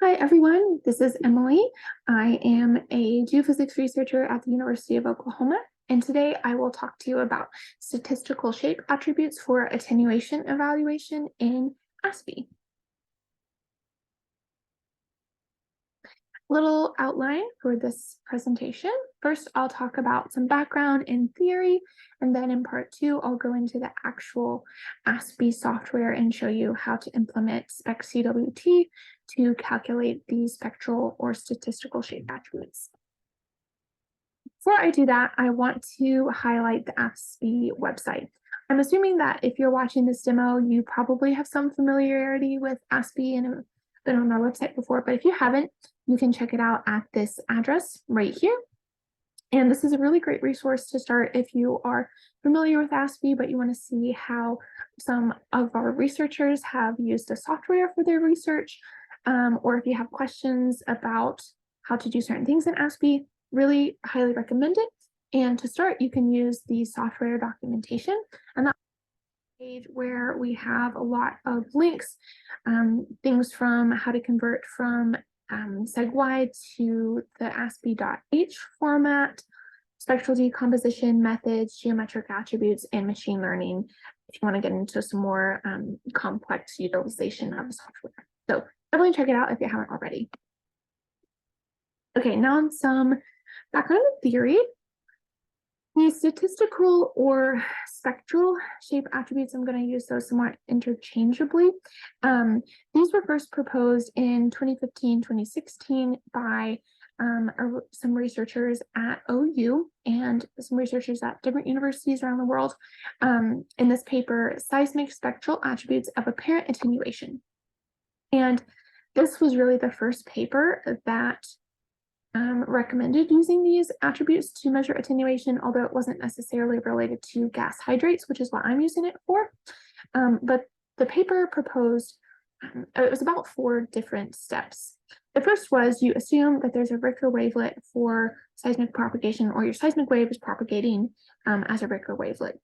Hi, everyone. This is Emily. I am a geophysics researcher at the University of Oklahoma, and today I will talk to you about statistical shape attributes for attenuation evaluation in AASPI. Little outline for this presentation. First, I'll talk about some background in theory, and then in part two, I'll go into the actual AASPI software and show you how to implement SpecCWT to calculate these spectral or statistical shape attributes. Before I do that, I want to highlight the AASPI website. I'm assuming that if you're watching this demo, you probably have some familiarity with AASPI and have been on our website before, but if you haven't, you can check it out at this address right here. And this is a really great resource to start if you are familiar with AASPI, but you want to see how some of our researchers have used the software for their research, or if you have questions about how to do certain things in AASPI, really highly recommend it. And to start, you can use the software documentation, and that page where we have a lot of links, things from how to convert from seg-wide to the ASPI.h format, spectral decomposition methods, geometric attributes, and machine learning, if you want to get into some more complex utilization of the software. So definitely check it out if you haven't already. Okay, now on some background in theory. The statistical or spectral shape attributes, I'm going to use those somewhat interchangeably. These were first proposed in 2015, 2016 by some researchers at OU and some researchers at different universities around the world in this paper, Seismic Spectral Attributes of Apparent Attenuation. And this was really the first paper that recommended using these attributes to measure attenuation, although it wasn't necessarily related to gas hydrates, which is what I'm using it for. But the paper proposed, it was about 4 different steps. The first was you assume that there's a Richter wavelet for seismic propagation, or your seismic wave is propagating as a Richter wavelet.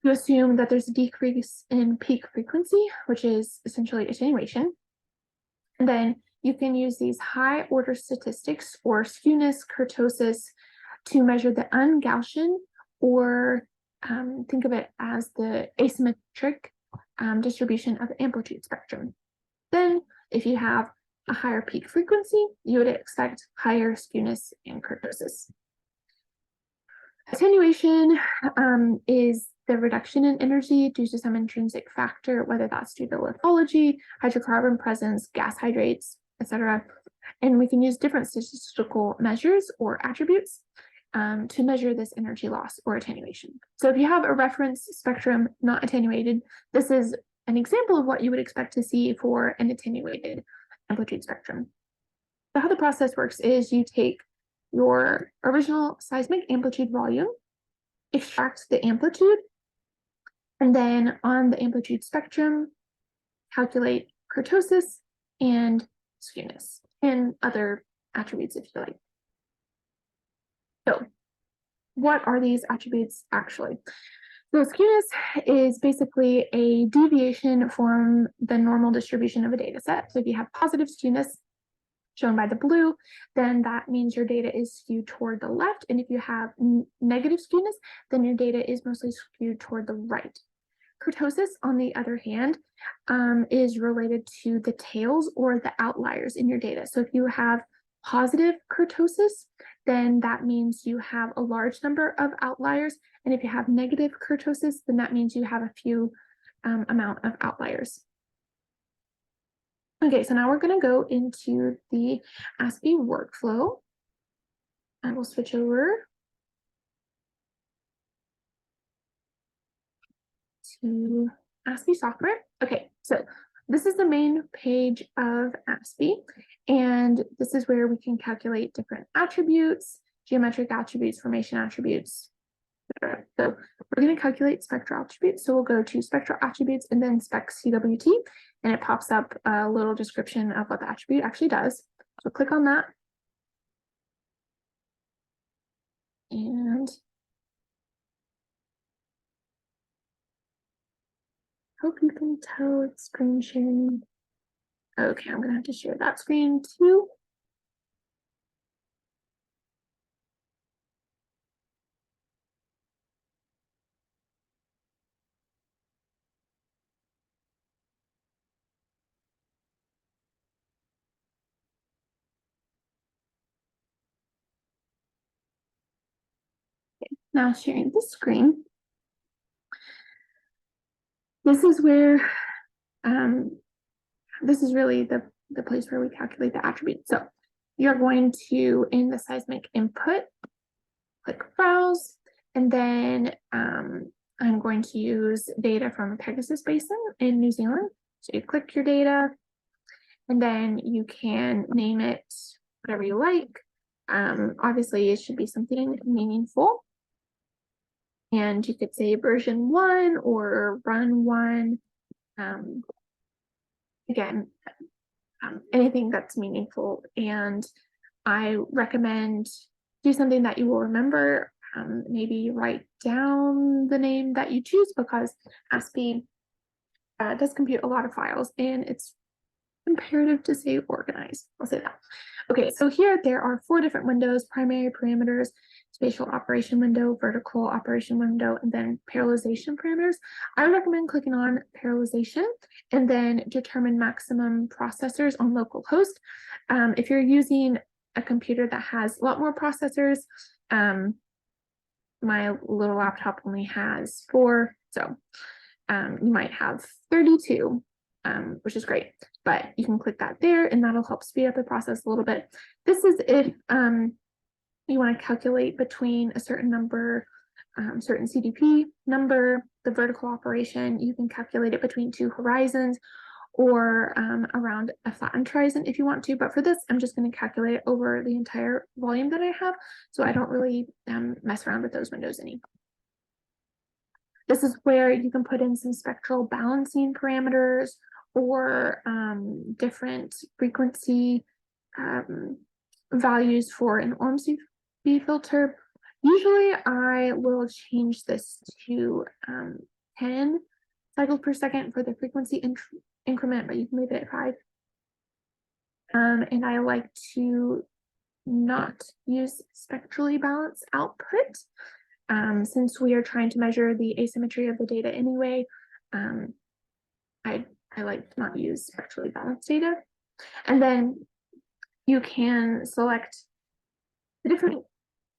You assume that there's a decrease in peak frequency, which is essentially attenuation. And then you can use these high order statistics or skewness, kurtosis to measure the un-Gaussian, or think of it as the asymmetric distribution of the amplitude spectrum. Then if you have a higher peak frequency, you would expect higher skewness and kurtosis. Attenuation is the reduction in energy due to some intrinsic factor, whether that's due to lithology, hydrocarbon presence, gas hydrates, etc. And we can use different statistical measures or attributes to measure this energy loss or attenuation. So if you have a reference spectrum not attenuated, this is an example of what you would expect to see for an attenuated amplitude spectrum. So how the process works is you take your original seismic amplitude volume, extract the amplitude, and then on the amplitude spectrum, calculate kurtosis and skewness and other attributes if you like. So what are these attributes actually? So skewness is basically a deviation from the normal distribution of a data set. So if you have positive skewness, shown by the blue, then that means your data is skewed toward the left. And if you have negative skewness, then your data is mostly skewed toward the right. Kurtosis, on the other hand, is related to the tails or the outliers in your data. So if you have positive kurtosis, then that means you have a large number of outliers. And if you have negative kurtosis, then that means you have a few amount of outliers. Okay, so now we're going to go into the AASPI workflow. And we'll switch over to AASPI software. Okay, so this is the main page of AASPI, and this is where we can calculate different attributes, geometric attributes, formation attributes, etc. So we're going to calculate spectral attributes. So we'll go to spectral attributes and then SpecCWT, and it pops up a little description of what the attribute actually does. So click on that. And hope you can tell it's screen sharing. Okay, I'm gonna have to share that screen too. Now sharing the screen. This is where, this is really the place where we calculate the attribute. So you're going to, in the seismic input, click browse, and then I'm going to use data from Pegasus Basin in New Zealand. So you click your data, and then you can name it whatever you like. Obviously, it should be something meaningful. And you could say version 1 or run 1. Again, anything that's meaningful. And I recommend do something that you will remember. Maybe write down the name that you choose, because AASPI does compute a lot of files, and it's imperative to stay organized. I'll say that. Okay, so here there are 4 different windows: primary parameters, spatial operation window, vertical operation window, and then parallelization parameters. I would recommend clicking on parallelization and then determine maximum processors on local host. If you're using a computer that has a lot more processors, my little laptop only has 4, so you might have 32, which is great, but you can click that there and that'll help speed up the process a little bit. This is if you want to calculate between a certain number, certain CDP number. The vertical operation, you can calculate it between 2 horizons or around a flattened horizon if you want to. But for this, I'm just going to calculate it over the entire volume that I have, so I don't really mess around with those windows any. This is where you can put in some spectral balancing parameters or different frequency values for an OMSB filter. Usually I will change this to 10 cycles per second for the frequency increment, but you can leave it at 5. And I like to not use spectrally balanced output. Since we are trying to measure the asymmetry of the data anyway, I like to not use spectrally balanced data. And then you can select the different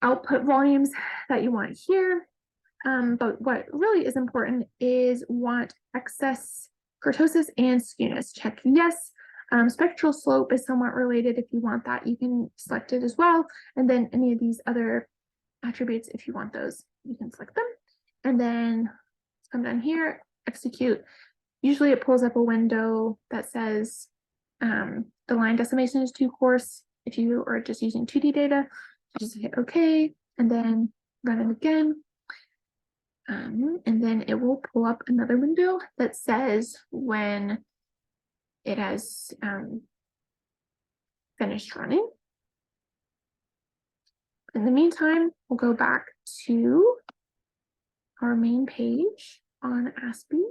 output volumes that you want here. But what really is important is want excess kurtosis and skewness. Check yes. Spectral slope is somewhat related. If you want that, you can select it as well. And then any of these other attributes, if you want those, you can select them. And then come down here, execute. Usually it pulls up a window that says the line decimation is too coarse. If you are just using 2D data, just hit OK and then run it again. And then it will pull up another window that says when it has finished running. In the meantime, we'll go back to our main page on AASPI.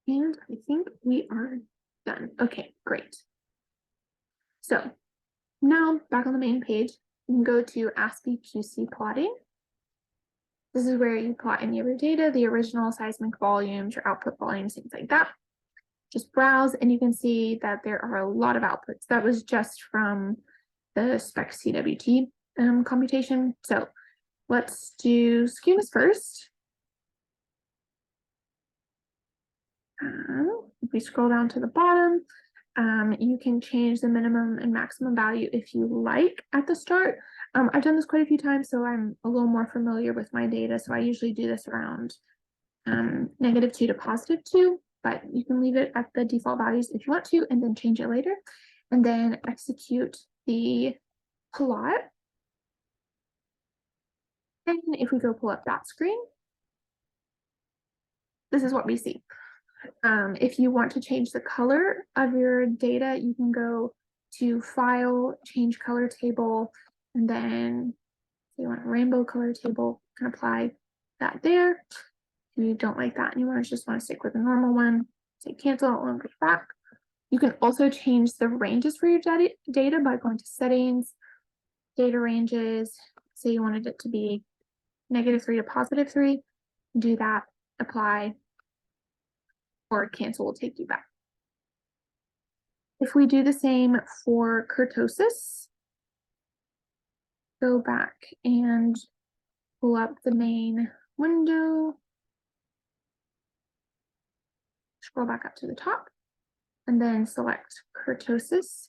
And I think we are done. Okay, great. So now back on the main page, you can go to AASPI QC plotting. This is where you plot any of your data, the original seismic volumes, your output volumes, things like that. Just browse and you can see that there are a lot of outputs. That was just from the spec CWT computation. So let's do skewness first. If we scroll down to the bottom, you can change the minimum and maximum value if you like at the start. I've done this quite a few times, so I'm a little more familiar with my data. So I usually do this around -2 to +2, but you can leave it at the default values if you want to, and then change it later. And then execute the plot. then if we go pull up that screen, this is what we see. If you want to change the color of your data, you can go to File, Change Color Table, and then if you want a rainbow color table, you can apply that there. If you don't like that and you just want to stick with a normal one, say cancel and go back. You can also change the ranges for your data by going to Settings, Data Ranges. Say you wanted it to be -3 to +3. Do that, apply, or cancel will take you back. If we do the same for kurtosis, go back and pull up the main window, scroll back up to the top, and then select kurtosis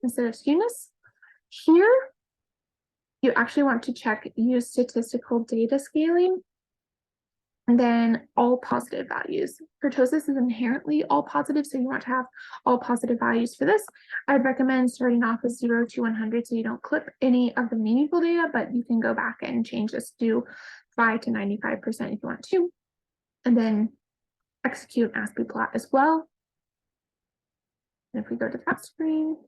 instead of skewness. Here, you actually want to check use statistical data scaling, and then all positive values. Kurtosis is inherently all positive, so you want to have all positive values for this. I'd recommend starting off with 0 to 100 so you don't clip any of the meaningful data, but you can go back and change this to 5 to 95% if you want to. And then execute ASPI plot as well. And if we go to that screen,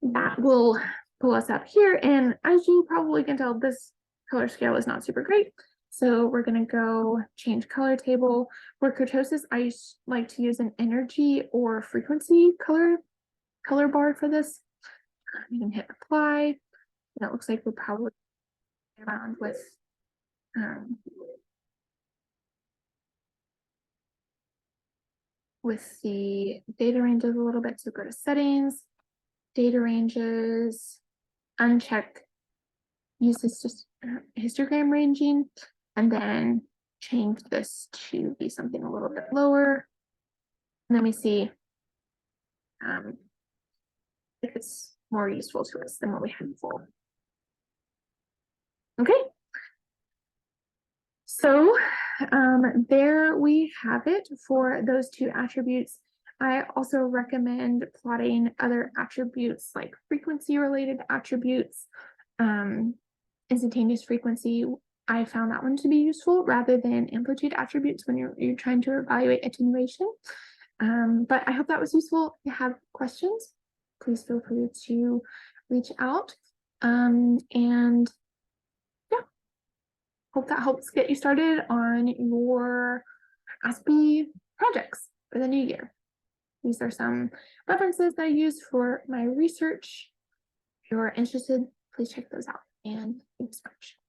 that will pull us up here. And as you probably can tell, this color scale is not super great. So we're going to go change color table. For kurtosis, I like to use an energy or frequency color bar for this. You can hit apply. And it looks like we're probably around with the data ranges a little bit. So go to settings, data ranges, uncheck use this just histogram ranging, and then change this to be something a little bit lower. And then we see if it's more useful to us than what we had before. Okay. So there we have it for those two attributes. I also recommend plotting other attributes like frequency related attributes. Instantaneous frequency, I found that one to be useful rather than amplitude attributes when you're trying to evaluate attenuation. But I hope that was useful. If you have questions, please feel free to reach out. And yeah, hope that helps get you started on your ASPI projects for the new year. These are some references that I use for my research. If you're interested, please check those out. And thanks so much.